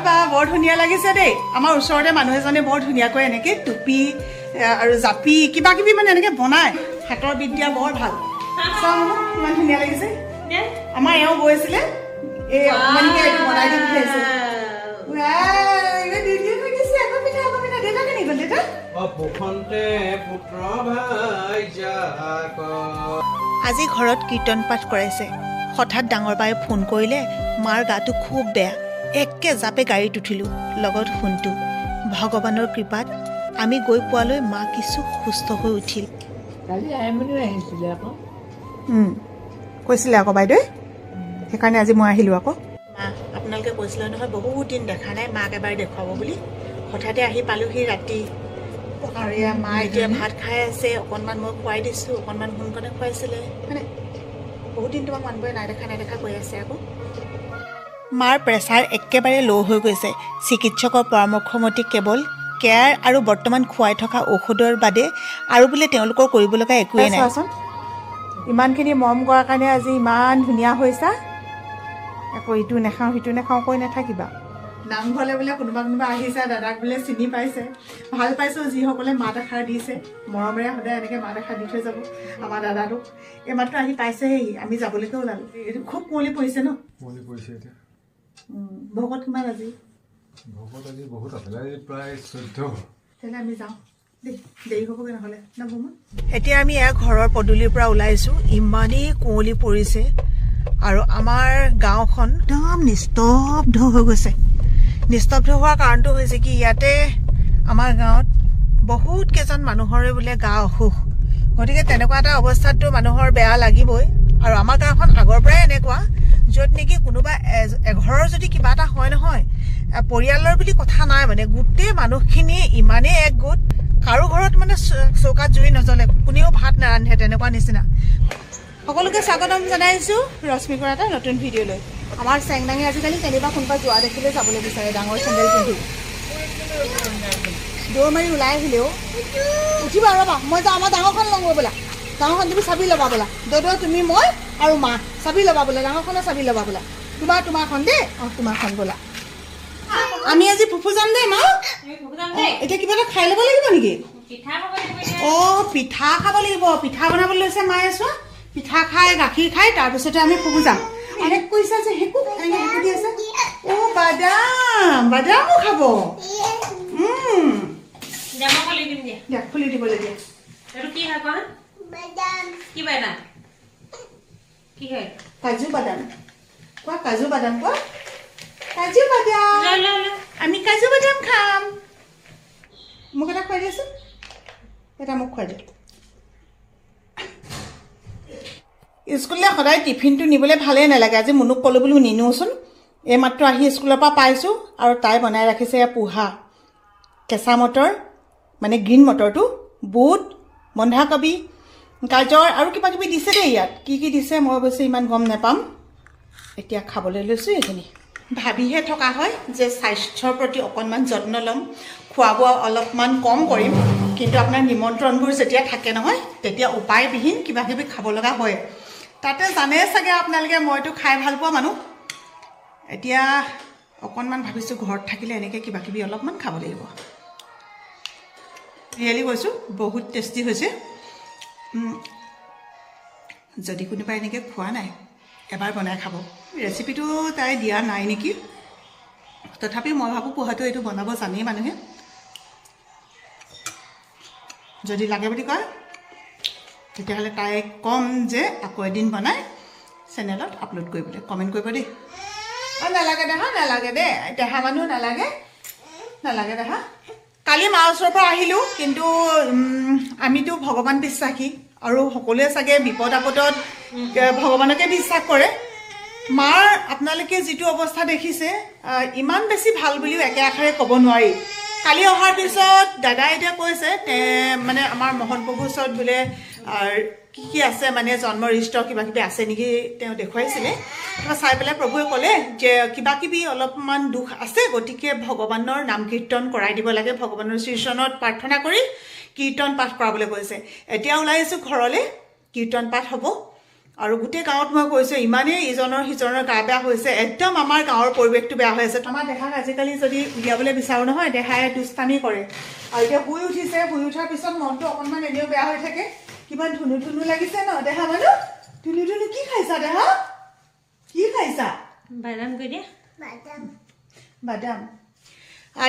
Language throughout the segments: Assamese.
বা বৰ ধুনীয়া লাগিছে দেই আমাৰ ওচৰতে মানুহ এজনে বৰ ধুনীয়াকৈ এনেকৈ টুপি আৰু জাপি কিবা কিবি মানে এনেকৈ বনায় হাতৰ বিদ্যা বৰ ভাল কিমান ধুনীয়া লাগিছে আমাৰ এওঁ গৈছিলে এই অকমানিকে এইটো বনাই দি পঠাইছে আজি ঘৰত কীৰ্তন পাঠ কৰাইছে হঠাৎ ডাঙৰ বায়ে ফোন কৰিলে মাৰ গাটো খুব বেয়া একে জাপে গাড়ীত উঠিলোঁ লগত ফোনটো ভগৱানৰ কৃপাত আমি গৈ পোৱালৈ মা কিছু সুস্থ হৈ উঠিল কৈছিলে আকৌ বাইদেৱে সেইকাৰণে আজি মই আহিলোঁ আকৌ মা আপোনালোকে কৈছিলে নহয় বহুত দিন দেখা নাই মাক এবাৰ দেখুৱাব বুলি হঠাতে আহি পালোহি ৰাতি আৰু এয়া মা এতিয়া ভাত খাই আছে অকণমান মই খুৱাই দিছোঁ অকণমান সোনকালে খুৱাইছিলে মানে বহুত দিন তোমাক মানুহবোৰে নাই দেখা কৈ আছে আকৌ মাৰ প্ৰেছাৰ একেবাৰে ল' হৈ গৈছে চিকিৎসকৰ পৰামৰ্শমতে কেৱল কেয়াৰ আৰু বৰ্তমান খুৱাই থকা ঔষধৰ বাদে আৰু বোলে তেওঁলোকৰ কৰিবলগা একোৱেই নাই ইমানখিনি মৰম কৰাৰ কাৰণে আজি ইমান ধুনীয়া হৈছা আকৌ ইটো নাখাওঁ সিটো নাখাওঁ কৈ নাথাকিবা নামঘৰলৈ বোলে কোনোবা আহিছে দাদাক বোলে চিনি পাইছে ভাল পাইছোঁ যিসকলে মাত এষাৰ দিছে মৰমেৰে সদায় এনেকৈ মাত এষাৰ দি থৈ যাব আমাৰ দাদাটোক এইমাত্ৰ আহি পাইছেহি আমি যাবলৈকে ওলালোঁ এইটো খুব কুঁৱলী পৰিছে ন কুঁৱলী পৰিছে এতিয়া ভকত কিমান আজি ভকত আজি বহুত আছে প্ৰায় 14 তেতিয়াহ'লে আমি যাওঁ দেই দেৰি হ'বগৈ নহ'লে ন বৌমা এতিয়া আমি এয়া ঘৰৰ পদূলিৰ পৰা ওলাইছোঁ ইমানেই কুঁৱলী পৰিছে আৰু আমাৰ গাঁওখন একদম নিস্তব্ধ হৈ গৈছে নিস্তব্ধ হোৱাৰ কাৰণটো হৈছে কি ইয়াতে আমাৰ গাঁৱত বহুত কেইজন মানুহৰে বোলে গা অসুখ গতিকে তেনেকুৱা এটা অৱস্থাততো মানুহৰ বেয়া লাগিবই আৰু আমাৰ গাঁওখন আগৰ পৰাই এনেকুৱা য'ত নেকি কোনোবা এঘৰৰ যদি কিবা এটা হয় নহয় পৰিয়ালৰ বুলি কথা নাই মানে গোটেই মানুহখিনি ইমানেই একগোট কাৰো ঘৰত মানে চৌকাত জুই নজ্বলে কোনেও ভাত নাৰান্ধে তেনেকুৱা নিচিনা সকলোকে স্বাগতম জনাইছোঁ ৰশ্মিকৰ এটা নতুন ভিডিঅ'লৈ আমাৰ চেংদাঙে আজিকালি কেনিবা কোনোবা যোৱা দেখিলে যাবলৈ বিচাৰে ডাঙৰ চেণ্ডেল পিন্ধি দৌৰ মাৰি ওলাই আহিলেও উঠিবা ৰ'বা মই যাওঁ আমাৰ ডাঙৰখন লওঁ বোলা ডাঙৰখন তুমি চাবি ল'বা বোলা দৌৰ তুমি মই আৰু মা চাবি ল'বা বোলা ডাঙৰখনৰ চাবি ল'বা বোলা তোমাৰখন দেই অঁ তোমাৰখন বোলা আমি আজি ফুফু যাম দেই মা এতিয়া কিবা এটা খাই ল'ব লাগিব নেকি অঁ পিঠা খাব লাগিব পিঠা বনাবলৈ লৈছে মায়ে চোৱা পিঠা খাই গাখীৰ খাই তাৰপিছতে আমি ফুফু যাম আৰু কৈছা যে হেকু দি আছে অঁ বাদামো খাব খুলি দিবলৈ দিয়া কাজু বাদাম কোৱা কাজু বাদাম কোৱা কাজু বাদাম আমি কাজু বাদাম খাম মোক এটা খুৱাই দিয়াচোন এটা মোক খুৱাই দিয়া স্কুললৈ সদায় টিফিনটো নিবলৈ ভালেই নালাগে আজি মুনুক ক'লোঁ বুলি নিনোচোন এইমাত্ৰ আহি স্কুলৰ পৰা পাইছোঁ আৰু তাই বনাই ৰাখিছে পোহা কেঁচা মটৰ মানে গ্ৰীণ মটৰটো বুট বন্ধাকবি গাজৰ আৰু কিবা কিবি দিছে দেই ইয়াত কি দিছে মই অৱশ্যে ইমান গম নাপাম এতিয়া খাবলৈ লৈছোঁ এইখিনি ভাবিহে থকা হয় যে স্বাস্থ্যৰ প্ৰতি অকণমান যত্ন ল'ম খোৱা বোৱা অলপমান কম কৰিম কিন্তু আপোনাৰ নিমন্ত্ৰণবোৰ যেতিয়া থাকে নহয় তেতিয়া উপায়বিহীন কিবা কিবি খাব লগা হয় তাতে জানে চাগে আপোনালোকে মইতো খাই ভাল পোৱা মানুহ এতিয়া অকণমান ভাবিছোঁ ঘৰত থাকিলে এনেকৈ কিবা কিবি অলপমান খাব লাগিব ৰিয়েলি কৈছোঁ বহুত টেষ্টি হৈছে যদি কোনোবাই এনেকৈ খোৱা নাই এবাৰ বনাই খাব ৰেচিপিটো তাই দিয়া নাই নেকি তথাপিও মই ভাবোঁ পোহাটো এইটো বনাব জানেই মানুহে যদি লাগে বুলি কয় তেতিয়াহ'লে তাই ক'ম যে আকৌ এদিন বনাই চেনেলত আপলোড কৰিবলৈ কমেণ্ট কৰিব দেই অঁ নালাগে দেই দেহা মানুহ নালাগে দেহা কালি মাৰ ওচৰৰ পৰা আহিলোঁ কিন্তু আমিতো ভগৱান বিশ্বাসী আৰু সকলোৱে চাগে বিপদ আপদত ভগৱানকে বিশ্বাস কৰে মাৰ আপোনালোকে যিটো অৱস্থা দেখিছে ইমান বেছি ভাল বুলিও একে আষাৰে ক'ব নোৱাৰি কালি অহাৰ পিছত দাদাই এতিয়া কৈছে মানে আমাৰ মহন প্ৰভুৰ ওচৰত বোলে কি আছে মানে জন্ম ৰেজিষ্টাৰ কিবা কিবি আছে নেকি তেওঁ দেখুৱাইছিলে চাই পেলাই প্ৰভুৱে ক'লে যে কিবা কিবি অলপমান দুখ আছে গতিকে ভগৱানৰ নাম কীৰ্তন কৰাই দিব লাগে ভগৱানৰ শ্ৰীচৰণত প্ৰাৰ্থনা কৰি কীৰ্তন পাঠ কৰাবলৈ কৈছে এতিয়া ওলাই আহিছোঁ ঘৰলৈ কীৰ্তন পাঠ হ'ব আৰু গোটেই গাঁৱত মই কৈছোঁ ইমানেই ইজনৰ সিজনৰ গা বেয়া হৈছে, একদম আমাৰ গাঁৱৰ পৰিৱেশটো বেয়া হৈ আছে। আমাৰ দেহাক আজিকালি যদি উলিয়াবলৈ বিচাৰোঁ নহয়, দেহাই দুষ্টামি কৰে। আৰু এতিয়া শুই উঠিছে, শুই উঠাৰ পিছত মনটো অকণমান এনেও বেয়া হৈ থাকে। কিমান ধুনু ধুনু লাগিছে ন দেহা মানুহ? ধুনু ধুনু কি খাইছা দেহা? কি খাইছা? বাদাম কৈ দিয়া। বাদাম।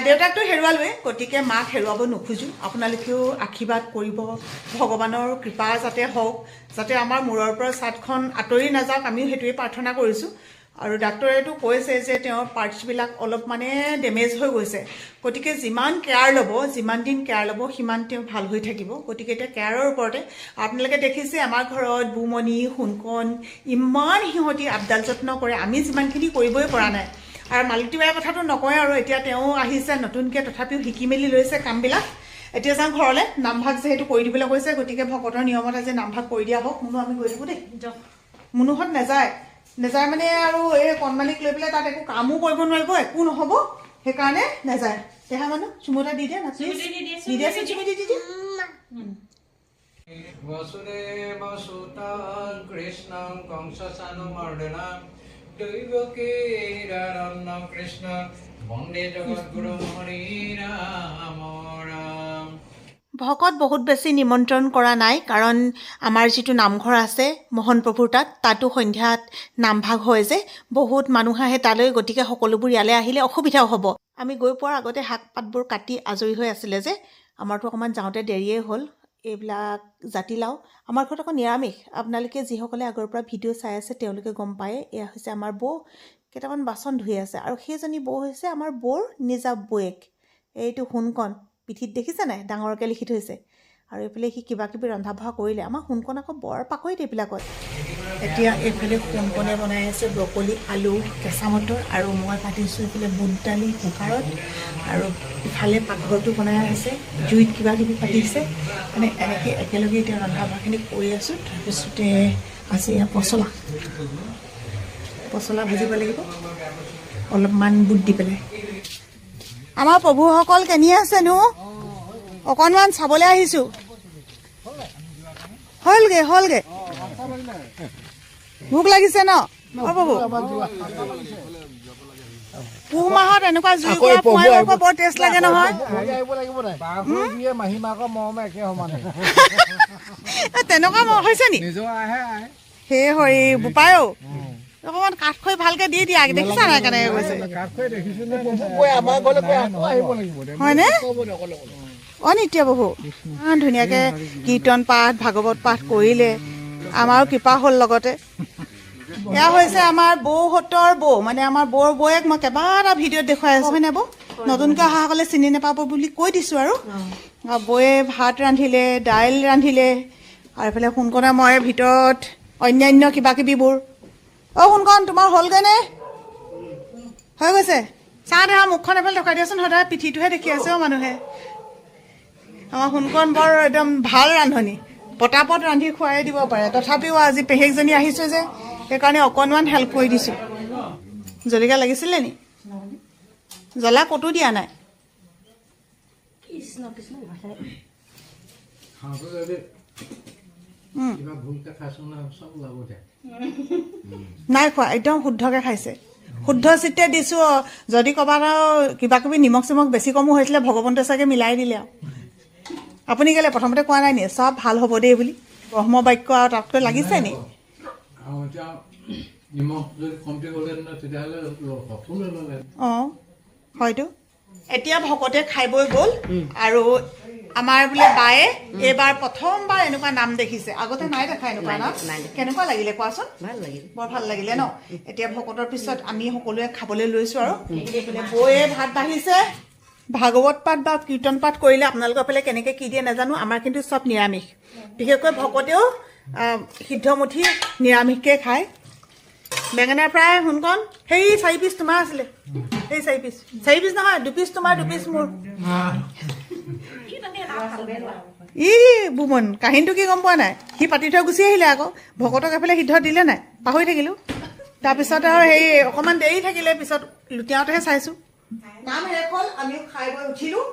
দেউতাকটো হেৰুৱালোৱে, গতিকে মাক হেৰুৱাব নোখোজোঁ। আপোনালোকেও আশীৰ্বাদ কৰিব, ভগৱানৰ কৃপা যাতে হওক, যাতে আমাৰ মূৰৰ পৰা ছাদখন আঁতৰি নাযাওক, আমিও সেইটোৱে প্ৰাৰ্থনা কৰিছোঁ। আৰু ডাক্তৰেতো কৈছে যে তেওঁৰ পাৰ্টছবিলাক অলপ মানে ডেমেজ হৈ গৈছে, গতিকে যিমান কেয়াৰ ল'ব, যিমান দিন কেয়াৰ ল'ব সিমান তেওঁ ভাল হৈ থাকিব। গতিকে এতিয়া কেয়াৰৰ ওপৰতে আপোনালোকে দেখিছে আমাৰ ঘৰত বুমণি, সোণকণ ইমান সিহঁতি আপডাল যত্ন কৰে, আমি যিমানখিনি কৰিবই পৰা নাই। আৰু মালতীবাইৰ কথাটো নকয় আৰু, এতিয়া তেওঁ আহিছে নতুনকৈ, তথাপিও শিকি মেলি লৈছে কামবিলাক। এতিয়া যাওঁ ঘৰলৈ, নামভাগ যিহেতু কৰি দিবলৈ কৈছে, গতিকে ভকতৰ নিয়মত আজি নামভাগ কৰি দিয়া হওক। মুনু আমি গৈ থাকোঁ দেই। মুনুহঁত নাযায় মানে আৰু এই কণমানিক লৈ পেলাই তাত একো কামো কৰিব নোৱাৰিব, একো নহ'ব, সেইকাৰণে নাযায়। দেহা মানুহ চুমু এটা দি দিয়ে না, দি দিয়াচোন, চুমি দি দিয়ে। Vasudevasutam Krishnam Kamsasanumardhanam Daivakiranam Krishna Bande Jagadguru Hari Ram Ram. ভকত বহুত বেছি নিমন্ত্ৰণ কৰা নাই, কাৰণ আমাৰ যিটো নামঘৰ আছে মোহন প্ৰভুৰ তাতো সন্ধ্যাত নামভাগ হয় যে বহুত মানুহ আহে তালৈ, গতিকে সকলোবোৰ ইয়ালৈ আহিলে অসুবিধাও হ'ব। আমি গৈ পোৱাৰ আগতে শাক পাতবোৰ কাটি আজৰি হৈ আছিলে যে, আমাৰতো অকণমান যাওঁতে দেৰিয়ে হ'ল। এইবিলাক জাতিলাও, আমাৰ ঘৰত আকৌ নিৰামিষ। আপোনালোকে যিসকলে আগৰ পৰা ভিডিঅ' চাই আছে তেওঁলোকে গম পায়ে। এয়া হৈছে আমাৰ বৌ, কেইটামান বাচন ধুই আছে, আৰু সেইজনী বৌ হৈছে আমাৰ বৌৰ নিজা বৌয়েক। এইটো সোণকণ, পিঠিত দেখিছে নাই ডাঙৰকৈ লিখি থৈছে। আৰু এইফালে সি কিবা কিবি ৰন্ধা বঢ়া কৰিলে। আমাৰ সোণকণ আকৌ বৰ পাকৈত এইবিলাকত। এতিয়া এইফালে সোণকণে বনাই আছে ব্ৰকলি, আলু, কেঁচা মটৰ, আৰু মই পাতিছোঁ এইফালে বুট দালি কুকাৰত, আৰু ইফালে পাকঘৰটো বনাই আছে, জুইত কিবা কিবি পাতিছে। মানে এনেকৈ একেলগে এতিয়া ৰন্ধা বঢ়াখিনি কৰি আছোঁ। তাৰপিছতে আছে এয়া পচলা ভাজিব লাগিব অলপমান বুট দি পেলাই। আমাৰ প্ৰভুসকল কেনি আছেনো? অকণমান চাবলৈ আহিছোঁ। হ'লগে ভোক লাগিছে ন প্ৰভু? পুহ মাহত এনেকুৱা জুই কৰা পুৱাই বৰ টেষ্ট লাগে নহয়। তেনেকুৱা হৈছে নি? সেই হৰি বোপায়ো অকণমান কাঠ খৰি ভালকে দি দিয়া, দেখিছা নাই কেনেকে গৈছে হয়নে? নিত্য বহু ইমান ধুনীয়াকে কীৰ্তন পাঠ ভাগৱত পাঠ কৰিলে, আমাৰো কৃপা হ'ল লগতে। এয়া হৈছে আমাৰ বৌহঁতৰ বৌ, মানে আমাৰ বৌৰ বৌয়েক। মই কেইবাটা ভিডিঅ'ত দেখুৱাই আছোঁ হয়নে বৌ? নতুনকৈ অহাসকলে চিনি নাপাব বুলি কৈ দিছোঁ। আৰু বৌয়ে ভাত ৰান্ধিলে, দাইল ৰান্ধিলে, আৰু এইফালে সোণকণে মই ভিতৰত অন্যান্য কিবা কিবিবোৰ। সোণকণ তোমাৰ হ'লগৈনে? হৈ গৈছে? চাহ দেহা মুখখন এফালে দেখুৱাই দিয়াচোন, সদায় পিঠিটোহে দেখি আছে মানুহে। আমাৰ সোণকণ বৰ একদম ভাল ৰান্ধনি, পটাপট ৰান্ধি খুৱাই দিব পাৰে। তথাপিও আজি পেহীকজনী আহিছোঁ যে সেইকাৰণে অকণমান হেল্প কৰি দিছোঁ। জলকীয়া লাগিছিলে নি? জ্বলা ক'তো দিয়া নাই। নাই খোৱা, একদম শুদ্ধকৈ খাইছে, শুদ্ধ চিত্তে দিছোঁ। যদি ক'ৰবাত আৰু কিবা কিবি নিমখ চিমখ বেছি কমো হৈছিলে ভগৱন্তে চাগে মিলাই দিলে। আৰু আপুনি কেলে প্ৰথমতে কোৱা নাই নি চব ভাল হ'ব দেই বুলি? ব্ৰহ্ম বাক্য আৰু তাতকৈ লাগিছে নি? অঁ হয়তো। এতিয়া ভকতে খাই বৈ গ'ল, আৰু আমাৰ বোলে বায়ে এইবাৰ প্ৰথমবাৰ এনেকুৱা নাম দেখিছে, আগতে নাই দেখা এনেকুৱা নাম। কেনেকুৱা লাগিলে কোৱাচোন? বৰ ভাল লাগিলে ন? এতিয়া ভকতৰ পিছত আমি সকলোৱে খাবলৈ লৈছোঁ। আৰু বৌয়ে ভাত বাঢ়িছে। ভাগৱত পাঠ বা কীৰ্তন পাঠ কৰিলে আপোনালোকৰ ফালে কেনেকৈ কি দিয়ে নাজানো, আমাৰ কিন্তু চব নিৰামিষ। বিশেষকৈ ভকতেও সিদ্ধমুঠি নিৰামিষকৈ খায়। বেঙেনা ফ্ৰাই সোণকণ সেই 4 পিচ তোমাৰ আছিলে, সেই 4 পিচ নহয়, 2 পিচ তোমাৰ 2 পিচ মোৰ। বুমন কাহিনীটো কি গম পোৱা নাই? সি পাতি থৈ গুচি আহিলে আকৌ, ভকতক এফালে সিদ্ধ দিলে নাই, পাহৰি থাকিলোঁ। তাৰপিছত আৰু সেই অকণমান দেৰি থাকিলে, পিছত লুটিয়াওঁতেহে চাইছোঁ। নাম শেষ হ'ল, আমিও খাই বৈ উঠিলোঁ।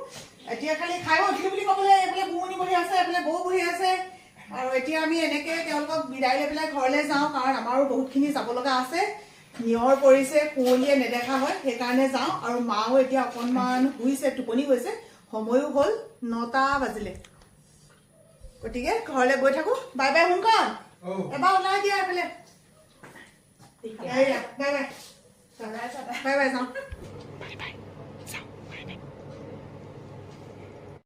এতিয়া খালি খাই বৈ উঠিলোঁ বুলি ক'বলৈ এইফালে বুমনি বহি আছে, এইফালে বৌ বহি আছে, আৰু এতিয়া আমি এনেকৈ তেওঁলোকক বিদায় লৈ পেলাই ঘৰলৈ যাওঁ, কাৰণ আমাৰো বহুতখিনি যাব লগা আছে। নিয়ৰ পৰিছে, কুঁৱলীয়ে নেদেখা হয়, সেইকাৰণে যাওঁ। আৰু মাও এতিয়া অকণমান শুইছে, টোপনি গৈছে, সময়ো হ'ল 9টা বাজিলে। গতিকে ঘৰলৈ গৈ থাকোঁ। বাই বাই শুনকণ, এবাৰ ওলাই দিয়া এইফালে। বাই বাই, বাই বাই যাওঁ।